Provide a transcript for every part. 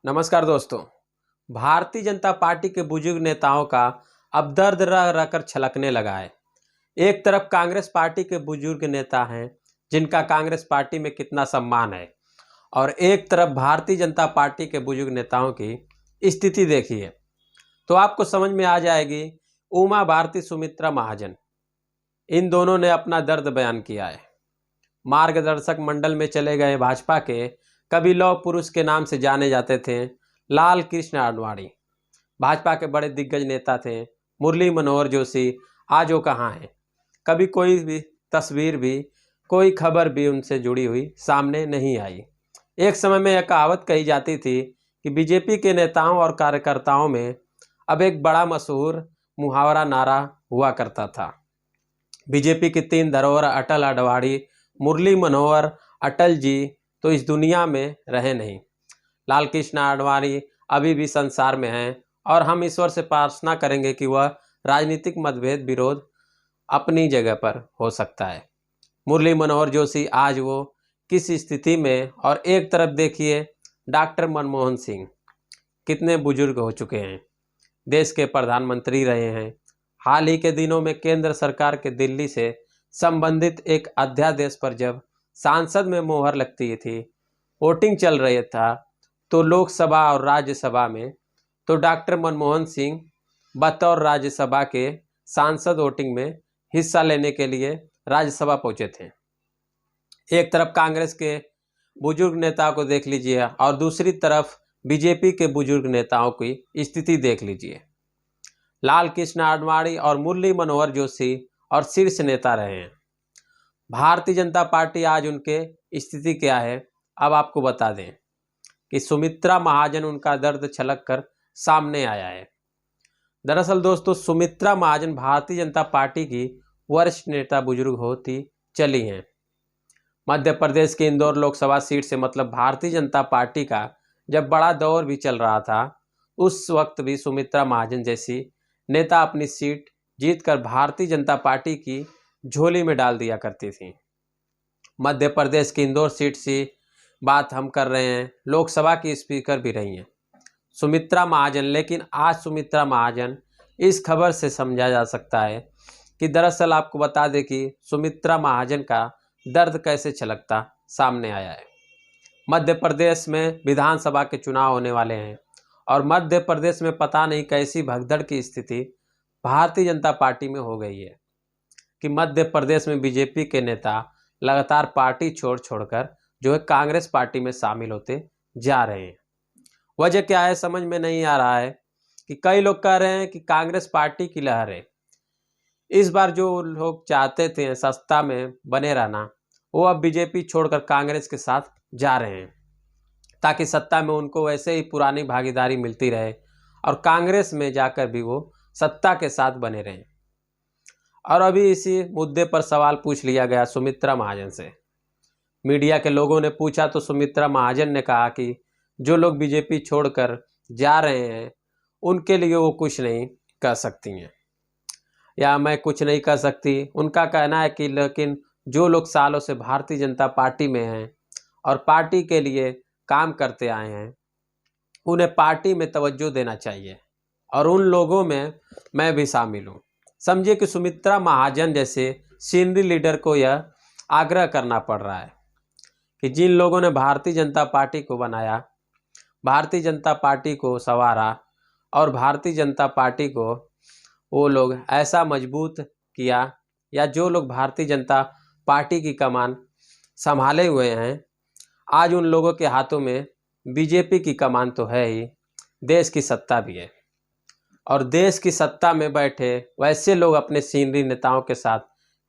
नमस्कार दोस्तों। भारतीय जनता पार्टी के बुजुर्ग नेताओं का अब दर्द रह रहकर छलकने लगा है। एक तरफ कांग्रेस पार्टी के बुजुर्ग नेता हैं जिनका कांग्रेस पार्टी में कितना सम्मान है, और एक तरफ भारतीय जनता पार्टी के बुजुर्ग नेताओं की स्थिति देखिए तो आपको समझ में आ जाएगी। उमा भारती, सुमित्रा महाजन, इन दोनों ने अपना दर्द बयान किया है। मार्गदर्शक मंडल में चले गए भाजपा के कभी लौह पुरुष के नाम से जाने जाते थे लाल कृष्ण आडवाणी, भाजपा के बड़े दिग्गज नेता थे। मुरली मनोहर जोशी आज वो कहाँ हैं? कभी कोई भी तस्वीर भी, कोई खबर भी उनसे जुड़ी हुई सामने नहीं आई। एक समय में यह कहावत कही जाती थी कि बीजेपी के नेताओं और कार्यकर्ताओं में अब एक बड़ा मशहूर मुहावरा नारा हुआ करता था। बीजेपी की तीन धरोहर अटल, आडवाणी, मुरली मनोहर, अटल जी तो इस दुनिया में रहे नहीं। लाल कृष्ण आडवाणी अभी भी संसार में हैं और हम ईश्वर से प्रार्थना करेंगे कि वह राजनीतिक मतभेद विरोध अपनी जगह पर हो सकता है। मुरली मनोहर जोशी आज वो किस स्थिति में, और एक तरफ देखिए डॉक्टर मनमोहन सिंह कितने बुजुर्ग हो चुके हैं, देश के प्रधानमंत्री रहे हैं। हाल ही के दिनों में केंद्र सरकार के दिल्ली से संबंधित एक अध्यादेश पर जब सांसद में मोहर लगती थी, वोटिंग चल रही था, तो लोकसभा और राज्यसभा में तो डॉक्टर मनमोहन सिंह बतौर राज्यसभा के सांसद वोटिंग में हिस्सा लेने के लिए राज्यसभा पहुंचे थे। एक तरफ कांग्रेस के बुजुर्ग नेताओं को देख लीजिए और दूसरी तरफ बीजेपी के बुजुर्ग नेताओं की स्थिति देख लीजिए। लाल कृष्ण आडवाणी और मुरली मनोहर जोशी और शीर्ष नेता रहे हैं। भारतीय जनता पार्टी आज उनके स्थिति क्या है, अब आपको बता दें कि सुमित्रा महाजन, उनका दर्द छलक कर सामने आया है। दरअसल दोस्तों, सुमित्रा महाजन भारतीय जनता पार्टी की वरिष्ठ नेता बुजुर्ग होती चली हैं। मध्य प्रदेश के इंदौर लोकसभा सीट से, मतलब भारतीय जनता पार्टी का जब बड़ा दौर भी चल रहा था, उस वक्त भी सुमित्रा महाजन जैसी नेता अपनी सीट जीतकर भारतीय जनता पार्टी की झोली में डाल दिया करती थी। मध्य प्रदेश की इंदौर सीट से बात हम कर रहे हैं, लोकसभा की स्पीकर भी रही हैं सुमित्रा महाजन। लेकिन आज सुमित्रा महाजन, इस खबर से समझा जा सकता है कि दरअसल आपको बता दें कि सुमित्रा महाजन का दर्द कैसे छलकता सामने आया है। मध्य प्रदेश में विधानसभा के चुनाव होने वाले हैं और मध्य प्रदेश में पता नहीं कैसी भगदड़ की स्थिति भारतीय जनता पार्टी में हो गई है कि मध्य प्रदेश में बीजेपी के नेता लगातार पार्टी छोड़कर जो है कांग्रेस पार्टी में शामिल होते जा रहे हैं। वजह क्या है समझ में नहीं आ रहा है कि कई लोग कह रहे हैं कि कांग्रेस पार्टी की लहर है। इस बार जो लोग चाहते थे सत्ता में बने रहना, वो अब बीजेपी छोड़कर कांग्रेस के साथ जा रहे हैं ताकि सत्ता में उनको वैसे ही पुरानी भागीदारी मिलती रहे और कांग्रेस में जाकर भी वो सत्ता के साथ बने रहें। और अभी इसी मुद्दे पर सवाल पूछ लिया गया सुमित्रा महाजन से। मीडिया के लोगों ने पूछा तो सुमित्रा महाजन ने कहा कि जो लोग बीजेपी छोड़कर जा रहे हैं उनके लिए वो कुछ नहीं कर सकती हैं, या मैं कुछ नहीं कर सकती। उनका कहना है कि लेकिन जो लोग सालों से भारतीय जनता पार्टी में हैं और पार्टी के लिए काम करते आए हैं, उन्हें पार्टी में तवज्जो देना चाहिए, और उन लोगों में मैं भी शामिल हूँ। समझिए कि सुमित्रा महाजन जैसे सीनियर लीडर को यह आग्रह करना पड़ रहा है कि जिन लोगों ने भारतीय जनता पार्टी को बनाया, भारतीय जनता पार्टी को संवारा और भारतीय जनता पार्टी को वो लोग ऐसा मजबूत किया, या जो लोग भारतीय जनता पार्टी की कमान संभाले हुए हैं, आज उन लोगों के हाथों में बीजेपी की कमान तो है ही, देश की सत्ता भी है। और देश की सत्ता में बैठे वैसे लोग अपने सीनियर नेताओं के साथ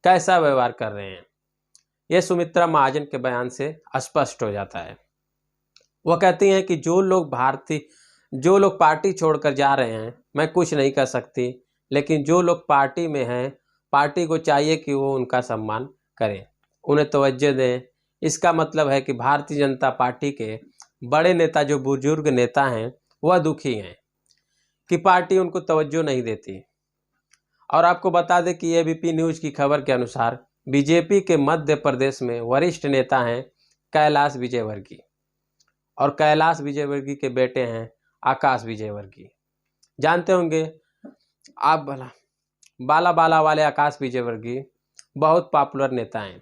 कैसा व्यवहार कर रहे हैं, यह सुमित्रा महाजन के बयान से स्पष्ट हो जाता है। वह कहती हैं कि जो लोग पार्टी छोड़कर जा रहे हैं, मैं कुछ नहीं कर सकती, लेकिन जो लोग पार्टी में हैं, पार्टी को चाहिए कि वो उनका सम्मान करें, उन्हें तवज्जो दें। इसका मतलब है कि भारतीय जनता पार्टी के बड़े नेता, जो बुजुर्ग नेता हैं, वह दुखी हैं कि पार्टी उनको तवज्जो नहीं देती। और आपको बता दें कि एबीपी न्यूज़ की खबर के अनुसार बीजेपी के मध्य प्रदेश में वरिष्ठ नेता हैं कैलाश विजयवर्गीय, और कैलाश विजयवर्गीय के बेटे हैं आकाश विजयवर्गीय। जानते होंगे आप भला बाला बाला वाले आकाश विजयवर्गीय बहुत पॉपुलर नेता हैं।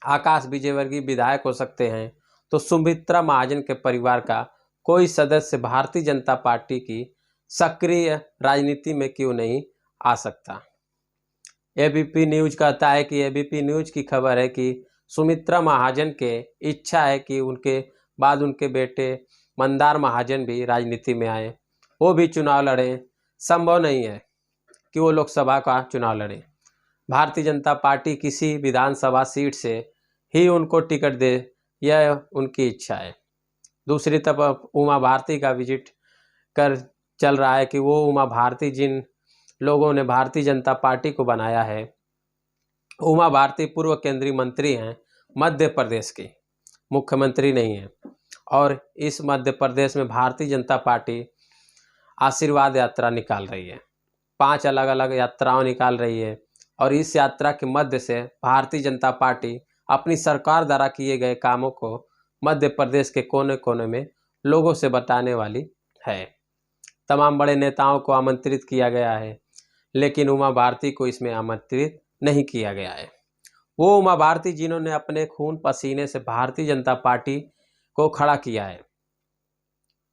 आकाश विजयवर्गीय विधायक हो सकते हैं तो सुमित्रा महाजन के परिवार का कोई सदस्य भारतीय जनता पार्टी की सक्रिय राजनीति में क्यों नहीं आ सकता। एबीपी न्यूज़ कहता है कि एबीपी न्यूज़ की खबर है कि सुमित्रा महाजन के इच्छा है कि उनके बाद उनके बेटे मंदार महाजन भी राजनीति में आए, वो भी चुनाव लड़ें। संभव नहीं है कि वो लोकसभा का चुनाव लड़ें। भारतीय जनता पार्टी किसी विधानसभा सीट से ही उनको टिकट दे, यह उनकी इच्छा है। दूसरी तरफ उमा भारती का विजिट कर चल रहा है कि वो उमा भारती जिन लोगों ने भारतीय जनता पार्टी को बनाया है, उमा भारती पूर्व केंद्रीय मंत्री हैं, मध्य प्रदेश की मुख्यमंत्री नहीं है। और इस मध्य प्रदेश में भारतीय जनता पार्टी आशीर्वाद यात्रा निकाल रही है, 5 अलग अलग यात्राओं निकाल रही है। और इस यात्रा के मध्य से भारतीय जनता पार्टी अपनी सरकार द्वारा किए गए कामों को मध्य प्रदेश के कोने कोने में लोगों से बताने वाली है। तमाम बड़े नेताओं को आमंत्रित किया गया है, लेकिन उमा भारती को इसमें आमंत्रित नहीं किया गया है। वो उमा भारती जिन्होंने अपने खून पसीने से भारतीय जनता पार्टी को खड़ा किया है।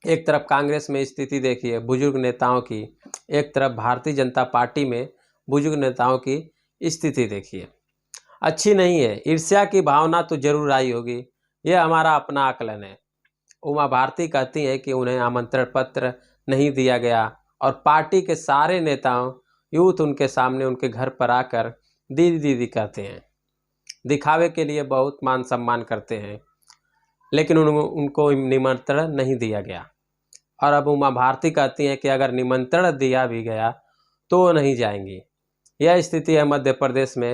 एक तरफ कांग्रेस में स्थिति देखिए बुजुर्ग नेताओं की, एक तरफ भारतीय जनता पार्टी में बुजुर्ग नेताओं की स्थिति देखिए, अच्छी नहीं है। ईर्ष्या की भावना तो जरूर आई होगी, यह हमारा अपना आकलन है। उमा भारती कहती हैं कि उन्हें आमंत्रण पत्र नहीं दिया गया और पार्टी के सारे नेताओं यूथ उनके सामने उनके घर पर आकर दीदी दीदी कहते हैं, दिखावे के लिए बहुत मान सम्मान करते हैं, लेकिन उनको निमंत्रण नहीं दिया गया। और अब उमा भारती कहती हैं कि अगर निमंत्रण दिया भी गया तो नहीं जाएंगी। यह स्थिति है मध्य प्रदेश में।